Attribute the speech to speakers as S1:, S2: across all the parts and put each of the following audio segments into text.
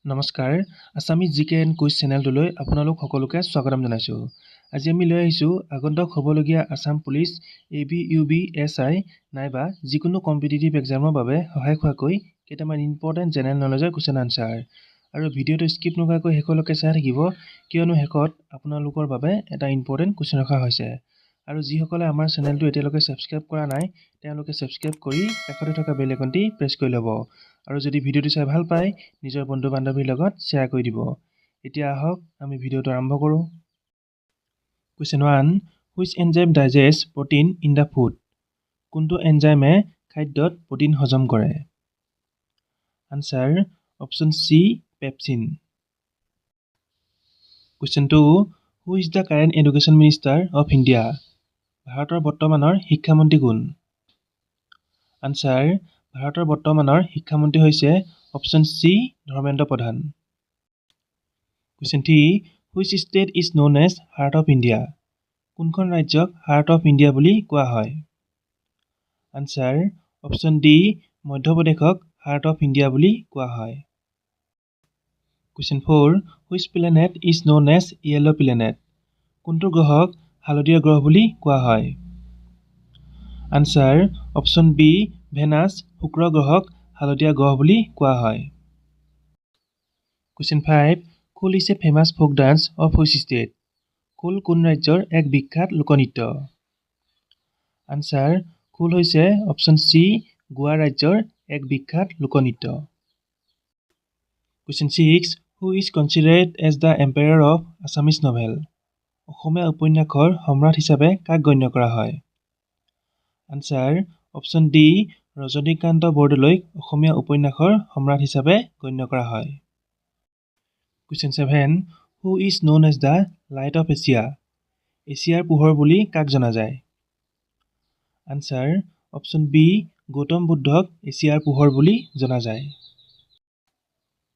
S1: নমস্কাৰ আছামিজ জিকে and quiz চেনেলটোলৈ আপোনালোক সকলোকে স্বাগতম জনাইছোঁ। আজি আমি লৈ আহিছোঁ আগন্তুক হ'বলগীয়া আছাম পুলিচ ABUB-SI নাইবা যিকোনো কম্পিটিটিভ এক্সামৰ বাবে সহায় হোৱাকৈ কেইটামান ইম্পৰ্টেণ্ট জেনেৰেল নলেজৰ কুৱেশ্যন আনচাৰ। আৰু ভিডিঅ'টো স্কিপ নকৰাকৈ শেষলৈকে চাই থাকিব, কিয়নো শেষত আপোনালোকৰ বাবে এটা ইম্পৰ্টেণ্ট কুৱেশ্যন ৰখা হৈছে। আৰু যিসকলে আমাৰ চেনেলটো এতিয়ালৈকে ছাবস্ক্ৰাইব কৰা নাই তেওঁলোকে ছাবস্ক্ৰাইব কৰি কাষতে থকা বেল আইকনটি প্ৰেছ কৰি ল'ব। আৰু যদি ভিডিঅ'টো চাই ভাল পায় নিজৰ বন্ধু বান্ধৱীৰ লগত শ্বেয়াৰ কৰি দিব। এতিয়া আহক আমি ভিডিঅ'টো আৰম্ভ কৰোঁ। Question 1, which enzyme digest protein in the food? কোনটো এনজাইমে খাদ্যত প্ৰটিন হজম কৰে? Answer option C, pepsin. Question 2, who is the current education minister of India? ভাৰতৰ বৰ্তমানৰ শিক্ষামন্ত্ৰী কোন? আনচাৰ ভাৰতৰ বৰ্তমানৰ শিক্ষামন্ত্ৰী হৈছে option C, Dharmendra Pradhan. Question 3, which state is known as heart of India? কোনখন ৰাজ্যক হাৰ্ট অফ ইণ্ডিয়া বুলি কোৱা হয়? আনচাৰ অপশ্যন ডি, মধ্যপ্ৰদেশক হাৰ্ট অফ ইণ্ডিয়া বুলি কোৱা হয়। Question 4, which planet is known as yellow' planet? কোনটো গ্ৰহক হালধীয়া গ্ৰহ বুলি কোৱা হয়? আনচাৰ অপশ্যন বি, ভেনাছ, শুক্ৰ গ্ৰহক হালধীয়া গ্ৰহ বুলি কোৱা হয়। কুৱেশ্যন 5, খোল is a famous folk dance of which state? খোল কোন ৰাজ্যৰ এক বিখ্যাত লোকনৃত্য? আনচাৰ খোল হৈছে অপশ্যন চি, গোৱা ৰাজ্যৰ এক বিখ্যাত লোকনৃত্য। Question 6, who is considered as the emperor of Assamese novel? অসমীয়া উপন্যাসৰ সম্ৰাট হিচাপে কাক গণ্য কৰা হয়? আনচাৰ অপশ্যন ডি, ৰজনীকান্ত বৰদলৈক অসমীয়া উপন্যাসৰ সম্ৰাট হিচাপে গণ্য কৰা হয়। Question 7, who is known as the light of Asia? এছিয়াৰ পোহৰ বুলি কাক জনা যায়? আনচাৰ অপশ্যন বি, গৌতম বুদ্ধক এছিয়াৰ পোহৰ বুলি জনা যায়।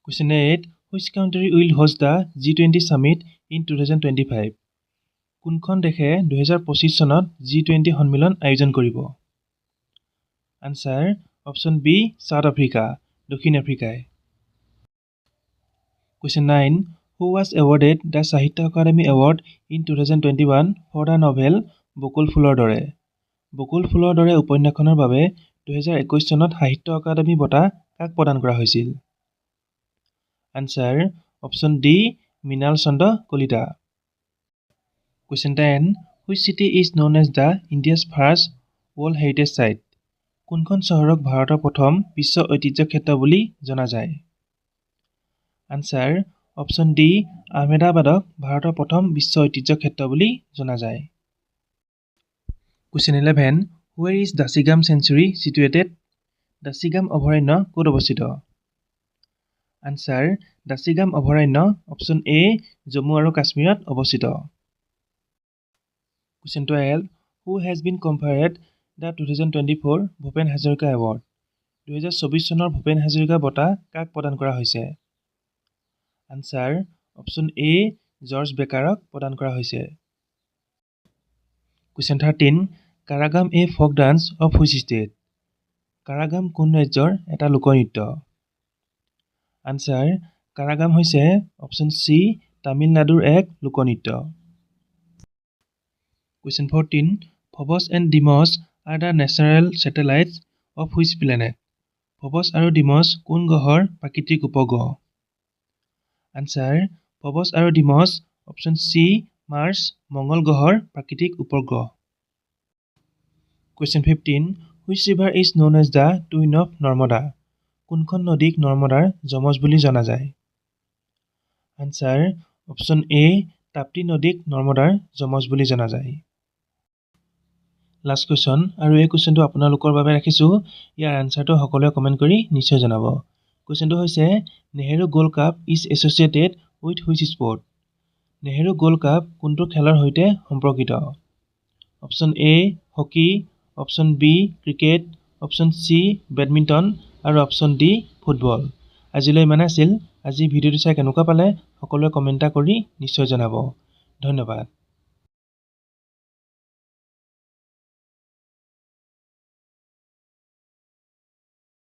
S1: Question 8, which country will host the G20 summit in 2025? কোনখন দেশে 2025 চনত G20 সন্মিলন আয়োজন কৰিব? Answer option B, South Africa, দক্ষিণ আফ্ৰিকাই। Question 9, who was awarded the Sahitya Akademi award in 2021 for the novel বকুল ফুলৰ দৰে? বকুল ফুলৰ দৰে উপন্যাসখনৰ বাবে 2021 চনত সাহিত্য একাডেমী বঁটা কাক প্ৰদান কৰা হৈছিল? Answer option D, Mrinal Chandra Kalita. Question 10, which city is known as the India's first world heritage site? কোনখন চহৰক ভাৰতৰ প্ৰথম বিশ্ব ঐতিহ্য ক্ষেত্ৰ বুলি জনা যায়? আনচাৰ অপশ্যন ডি, আহমেদাবাদক ভাৰতৰ প্ৰথম বিশ্ব ঐতিহ্য ক্ষেত্ৰ বুলি জনা যায়। Question 11, where is Dachigam century situated? Dachigam অভয়াৰণ্য ক'ত অৱস্থিত? আনচাৰ দাচিগাম অভয়াৰণ্য অপশ্যন এ, জম্মু আৰু কাশ্মীৰত অৱস্থিত। Question 12, who has been conferred the 2024 Bhupen Hazarika award? 2024 চনৰ ভূপেন হাজৰিকা বঁটা কাক প্ৰদান কৰা হৈছে? আনচাৰ অপশ্যন এ, জৰ্জ বেকাৰক প্ৰদান কৰা হৈছে। Question 13, Karagam a folk dance of which state? Karagam কোন ৰাজ্যৰ এটা লোকনৃত্য? আনচাৰ কাৰাগাম হৈছে অপশ্যন চি, তামিলনাডুৰ এক লোকনৃত্য। Question 14, Phobos and Deimos are the natural satellites of which planet? Phobos আৰু ডিমছ কোন গ্ৰহৰ প্ৰাকৃতিক উপগ্ৰহ? আনচাৰ ফবছ আৰু ডিমছ অপশ্যন চি, মাৰ্চ, মংগল গ্ৰহৰ প্ৰাকৃতিক উপগ্ৰহ। Question 15, which river is known as the twin of Narmada? কোনখন নদীক নৰ্মদাৰ যমজ বুলি জনা যায়? আনচাৰ অপশ্যন এ, তাপ্তি নদীক নৰ্মদাৰ যমজ বুলি জনা যায়। লাষ্ট কুৱেশ্যন, আৰু এই কুৱেশ্যনটো আপোনালোকৰ বাবে ৰাখিছোঁ। ইয়াৰ আনচাৰটো সকলোৱে কমেণ্ট কৰি নিশ্চয় জনাব। কুৱেশ্যনটো হৈছে, Nehru gold cup is associated with which sport? Nehru gold cup কোনটো খেলৰ সৈতে সম্পৰ্কিত? Option A, hockey, option B, cricket, option C, badminton আৰু অপশ্যন ডি, ফুটবল। আজিলৈ ইমানে আছিল। আজি ভিডিঅ'টো চাই কেনেকুৱা পালে সকলোৱে কমেণ্ট কৰি নিশ্চয় জনাব। ধন্যবাদ।